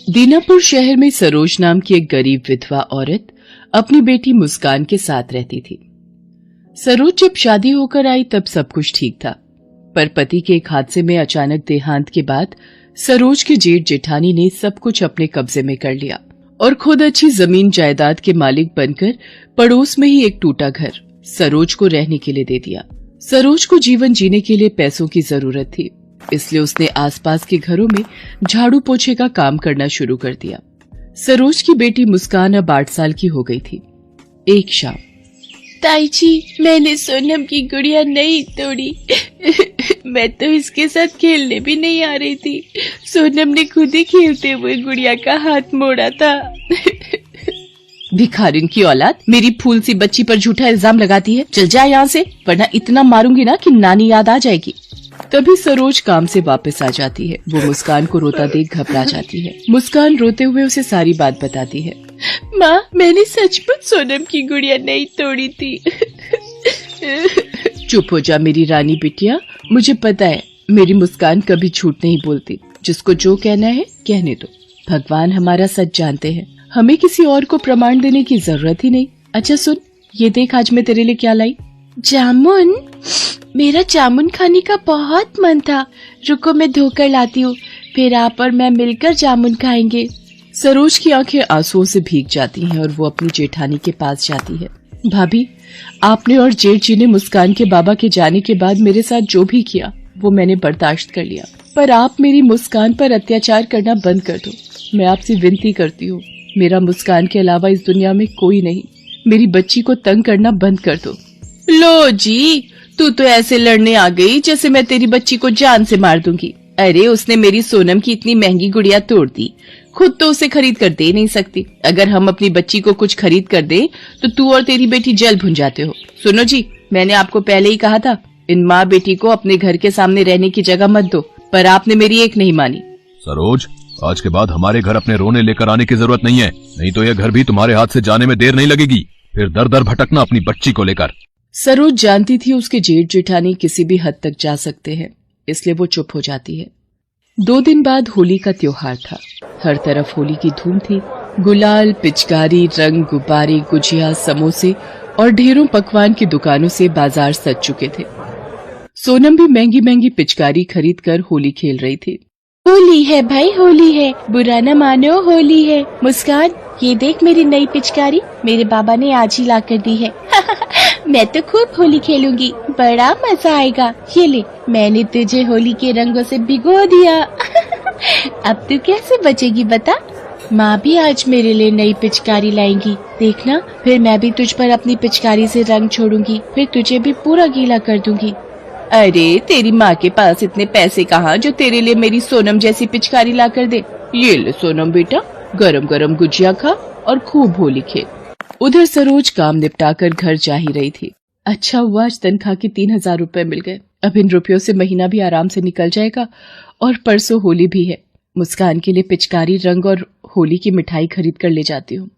दीनापुर शहर में सरोज नाम की एक गरीब विधवा औरत अपनी बेटी मुस्कान के साथ रहती थी। सरोज जब शादी होकर आई तब सब कुछ ठीक था, पर पति के एक हादसे में अचानक देहांत के बाद सरोज के जेठ जेठानी ने सब कुछ अपने कब्जे में कर लिया और खुद अच्छी जमीन जायदाद के मालिक बनकर पड़ोस में ही एक टूटा घर सरोज को रहने के लिए दे दिया। सरोज को जीवन जीने के लिए पैसों की जरूरत थी, इसलिए उसने आसपास के घरों में झाड़ू पोछे का काम करना शुरू कर दिया। सरोज की बेटी मुस्कान अब 8 साल की हो गई थी। एक शाम, ताई जी, मैंने सोनम की गुड़िया नहीं तोड़ी। मैं तो इसके साथ खेलने भी नहीं आ रही थी। सोनम ने खुद ही खेलते हुए गुड़िया का हाथ मोड़ा था। भिखारिन की औलाद, मेरी फूल सी बच्ची पर झूठा इल्जाम लगाती है। चल जा यहाँ से, वरना इतना मारूंगी ना कि नानी याद आ जाएगी। तभी सरोज काम से वापस आ जाती है। वो मुस्कान को रोता देख घबरा जाती है। मुस्कान रोते हुए उसे सारी बात बताती है। माँ, मैंने सचमुच सोनम की गुड़िया नहीं तोड़ी थी। चुप हो जा मेरी रानी बिटिया, मुझे पता है मेरी मुस्कान कभी झूठ नहीं बोलती। जिसको जो कहना है कहने दो। भगवान हमारा सच जानते हैं, हमें किसी और को प्रमाण देने की जरूरत ही नहीं। अच्छा सुन, ये देख आज मैं तेरे लिए क्या लाई। जामुन? मेरा जामुन खाने का बहुत मन था। रुको मैं धोकर लाती हूँ, फिर आप और मैं मिलकर जामुन खाएंगे। सरोज की आंखें आंसुओं से भीग जाती हैं और वो अपनी जेठानी के पास जाती है। भाभी, आपने और जेठ जी ने मुस्कान के बाबा के जाने के बाद मेरे साथ जो भी किया वो मैंने बर्दाश्त कर लिया, पर आप मेरी मुस्कान पर अत्याचार करना बंद कर दो। मैं आपसे विनती करती हूँ, मेरा मुस्कान के अलावा इस दुनिया में कोई नहीं। मेरी बच्ची को तंग करना बंद कर दो। लो जी, तू तो ऐसे लड़ने आ गई जैसे मैं तेरी बच्ची को जान से मार दूंगी। अरे उसने मेरी सोनम की इतनी महंगी गुड़िया तोड़ दी, खुद तो उसे खरीद कर दे नहीं सकती। अगर हम अपनी बच्ची को कुछ खरीद कर दें तो तू और तेरी बेटी जल भुन जाते हो। सुनो जी, मैंने आपको पहले ही कहा था, इन माँ बेटी को अपने घर के सामने रहने की जगह मत दो, पर आपने मेरी एक नहीं मानी। सरोज, आज के बाद हमारे घर अपने रोने लेकर आने की जरूरत नहीं है, नहीं तो यह घर भी तुम्हारे हाथ से जाने में देर नहीं लगेगी। फिर दर दर भटकना अपनी बच्ची को लेकर। सरोज जानती थी उसके जेठ जेठानी किसी भी हद तक जा सकते हैं, इसलिए वो चुप हो जाती है। 2 दिन बाद होली का त्योहार था। हर तरफ होली की धूम थी। गुलाल, पिचकारी, रंग, गुब्बारे, गुजिया, समोसे और ढेरों पकवान की दुकानों से बाजार सज चुके थे। सोनम भी महंगी महंगी पिचकारी खरीद कर होली खेल रही थी। होली है भाई, होली है, बुरा न मानो, होली है। मुस्कान, ये देख मेरी नई पिचकारी, मेरे बाबा ने आज ही ला कर दी है। मैं तो खूब होली खेलूंगी, बड़ा मजा आएगा। ये ले, मैंने तुझे होली के रंगों से भिगो दिया। अब तू कैसे बचेगी बता? माँ भी आज मेरे लिए नई पिचकारी लाएंगी, देखना। फिर मैं भी तुझ पर अपनी पिचकारी से रंग छोड़ूंगी, फिर तुझे भी पूरा गीला कर दूंगी। अरे तेरी माँ के पास इतने पैसे कहाँ जो तेरे लिए मेरी सोनम जैसी पिचकारी ला कर दे। ये ले सोनम बेटा, गरम गरम गुजिया खा और खूब होली खेल। उधर सरोज काम निपटाकर घर जा ही रही थी। अच्छा हुआ आज तनख्वाह के 3000 रुपए मिल गए। अब इन रुपयों से महीना भी आराम से निकल जाएगा और परसों होली भी है। मुस्कान के लिए पिचकारी, रंग और होली की मिठाई खरीद कर ले जाती हूँ।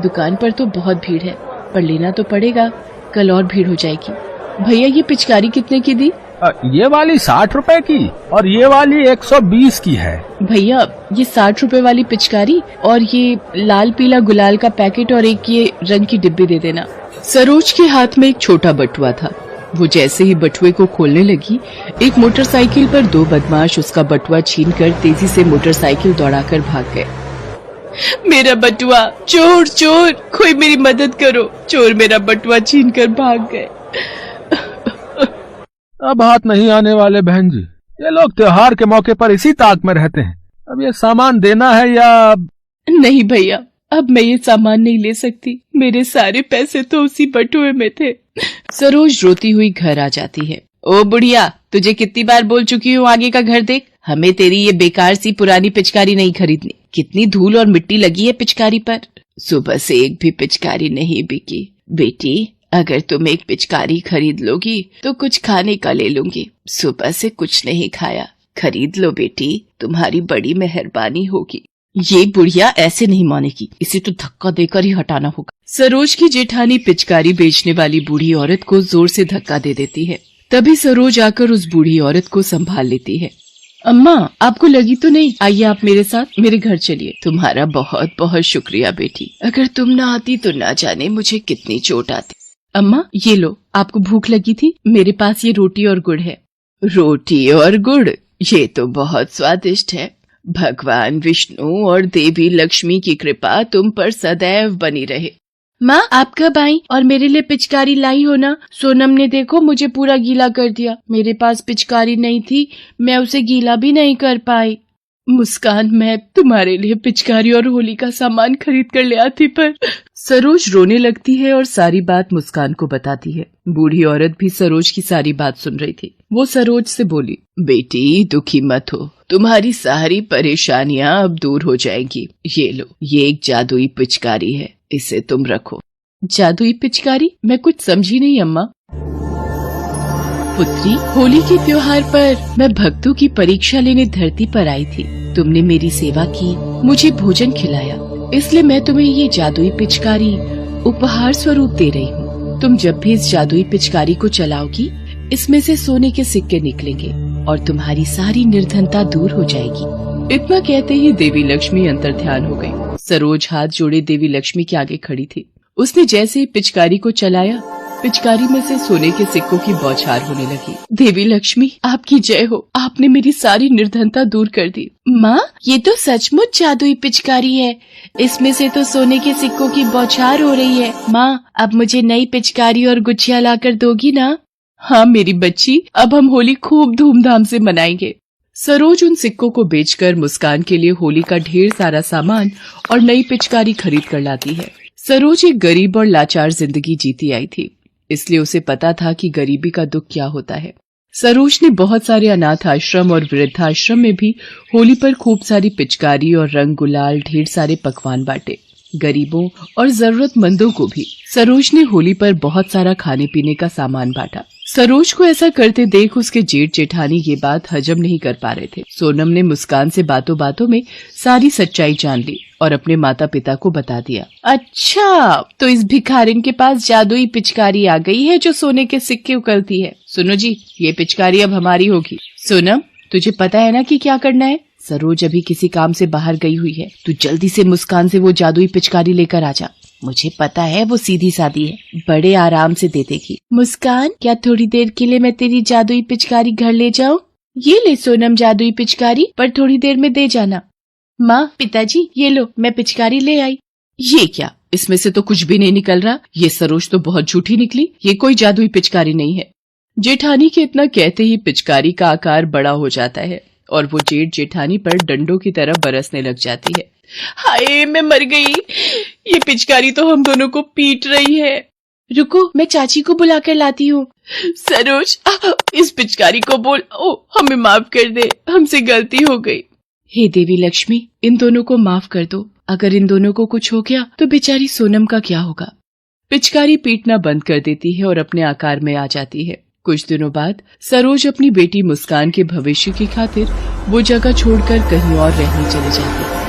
दुकान पर तो बहुत भीड़ है, पर लेना तो पड़ेगा, कल और भीड़ हो जाएगी। भैया, ये पिचकारी कितने की दी? ये वाली 60 रुपए की और ये वाली 120 की है। भैया, ये 60 रुपए वाली पिचकारी और ये लाल पीला गुलाल का पैकेट और एक ये रंग की डिब्बी दे देना। सरोज के हाथ में एक छोटा बटुआ था। वो जैसे ही बटुए को खोलने लगी, एक मोटरसाइकिल पर 2 बदमाश उसका बटुआ छीनकर तेजी से मोटरसाइकिल दौड़ाकर भाग गए। मेरा बटुआ! चोर चोर, कोई मेरी मदद करो! चोर मेरा बटुआ छीनकर भाग गए। अब हाथ नहीं आने वाले बहन जी, ये लोग त्योहार के मौके पर इसी ताक में रहते हैं। अब ये सामान देना है या? नहीं भैया, अब मैं ये सामान नहीं ले सकती, मेरे सारे पैसे तो उसी बटुए में थे। सरोज रोती हुई घर आ जाती है। ओ बुढ़िया, तुझे कितनी बार बोल चुकी हूँ, आगे का घर देख। हमें तेरी ये बेकार सी पुरानी पिचकारी नहीं खरीदनी। कितनी धूल और मिट्टी लगी है पिचकारी पर। सुबह से एक भी पिचकारी नहीं बिकी। बेटी, अगर तुम एक पिचकारी खरीद लोगी तो कुछ खाने का ले लूंगी। सुबह से कुछ नहीं खाया, खरीद लो बेटी, तुम्हारी बड़ी मेहरबानी होगी। ये बुढ़िया ऐसे नहीं मानेगी, इसे तो धक्का देकर ही हटाना होगा। सरोज की जेठानी पिचकारी बेचने वाली बूढ़ी औरत को जोर से धक्का दे देती है। तभी सरोज आकर उस बूढ़ी औरत को संभाल लेती है। अम्मा, आपको लगी तो नहीं? आइए आप मेरे साथ मेरे घर चलिए। तुम्हारा बहुत बहुत शुक्रिया बेटी, अगर तुम ना आती तो ना जाने मुझे कितनी चोट आती। अम्मा ये लो, आपको भूख लगी थी, मेरे पास ये रोटी और गुड़ है। रोटी और गुड़, ये तो बहुत स्वादिष्ट है। भगवान विष्णु और देवी लक्ष्मी की कृपा तुम पर सदैव बनी रहे। माँ आप कब आई और मेरे लिए पिचकारी लाई हो ना? सोनम ने देखो मुझे पूरा गीला कर दिया। मेरे पास पिचकारी नहीं थी, मैं उसे गीला भी नहीं कर पाई। मुस्कान, मैं तुम्हारे लिए पिचकारी और होली का सामान खरीद कर ले आती, पर सरोज रोने लगती है और सारी बात मुस्कान को बताती है। बूढ़ी औरत भी सरोज की सारी बात सुन रही थी। वो सरोज से बोली, बेटी दुखी मत हो, तुम्हारी सारी परेशानियां अब दूर हो जाएंगी। ये लो, ये एक जादुई पिचकारी है, इसे तुम रखो। जादुई पिचकारी? मैं कुछ समझी नहीं अम्मा। पुत्री, होली के त्योहार पर मैं भक्तों की परीक्षा लेने धरती पर आई थी। तुमने मेरी सेवा की, मुझे भोजन खिलाया, इसलिए मैं तुम्हें ये जादुई पिचकारी उपहार स्वरूप दे रही हूँ। तुम जब भी इस जादुई पिचकारी को चलाओगी, इसमें से सोने के सिक्के निकलेंगे और तुम्हारी सारी निर्धनता दूर हो जाएगी। इतना कहते ही देवी लक्ष्मी अंतर्ध्यान हो गई। सरोज हाथ जोड़े देवी लक्ष्मी के आगे खड़ी थी। उसने जैसे ही पिचकारी को चलाया, पिचकारी में से सोने के सिक्कों की बौछार होने लगी। देवी लक्ष्मी आपकी जय हो, आपने मेरी सारी निर्धनता दूर कर दी। माँ ये तो सचमुच जादुई पिचकारी है, इसमें से तो सोने के सिक्कों की बौछार हो रही है। माँ अब मुझे नई पिचकारी और गुच्छियाँ लाकर दोगी ना? हाँ मेरी बच्ची, अब हम होली खूब धूमधाम से मनाएंगे। सरोज उन सिक्कों को बेचकर मुस्कान के लिए होली का ढेर सारा सामान और नई पिचकारी खरीद कर लाती है। सरोज एक गरीब और लाचार जिंदगी जीती आई थी, इसलिए उसे पता था कि गरीबी का दुख क्या होता है। सरोज ने बहुत सारे अनाथ आश्रम और वृद्धाश्रम में भी होली पर खूब सारी पिचकारी और रंग गुलाल, ढेर सारे पकवान बांटे। गरीबों और जरूरतमंदों को भी सरोज ने होली पर बहुत सारा खाने पीने का सामान बांटा। सरोज को ऐसा करते देख उसके जेठ जेठानी ये बात हजम नहीं कर पा रहे थे। सोनम ने मुस्कान से बातों बातों में सारी सच्चाई जान ली और अपने माता पिता को बता दिया। अच्छा, तो इस भिखारिन के पास जादुई पिचकारी आ गई है जो सोने के सिक्के उकलती है। सुनो जी, ये पिचकारी अब हमारी होगी। सोनम, तुझे पता है ना कि क्या करना है? सरोज अभी किसी काम से बाहर गई हुई है, तू जल्दी से मुस्कान से वो जादुई पिचकारी लेकर आ जा। मुझे पता है वो सीधी सादी है, बड़े आराम से दे देगी। मुस्कान, क्या थोड़ी देर के लिए मैं तेरी जादुई पिचकारी घर ले जाऊं? ये ले सोनम जादुई पिचकारी, पर थोड़ी देर में दे जाना। माँ, पिताजी ये लो, मैं पिचकारी ले आई। ये क्या, इसमें से तो कुछ भी नहीं निकल रहा। ये सरोज तो बहुत झूठी निकली, ये कोई जादुई पिचकारी नहीं है। जेठानी के इतना कहते ही पिचकारी का आकार बड़ा हो जाता है और वो जेठ जेठानी पर डंडों की तरह बरसने लग जाती है। हाय मैं मर गई, ये पिचकारी तो हम दोनों को पीट रही है। रुको, मैं चाची को बुला कर लाती हूँ। सरोज, इस पिचकारी को बोल, ओ हमें माफ कर दे, हमसे गलती हो गई। हे देवी लक्ष्मी, इन दोनों को माफ कर दो। अगर इन दोनों को कुछ हो गया तो बेचारी सोनम का क्या होगा। पिचकारी पीटना बंद कर देती है और अपने आकार में आ जाती है। कुछ दिनों बाद सरोज अपनी बेटी मुस्कान के भविष्य की खातिर वो जगह छोड़कर कहीं और रहने चली जाती है।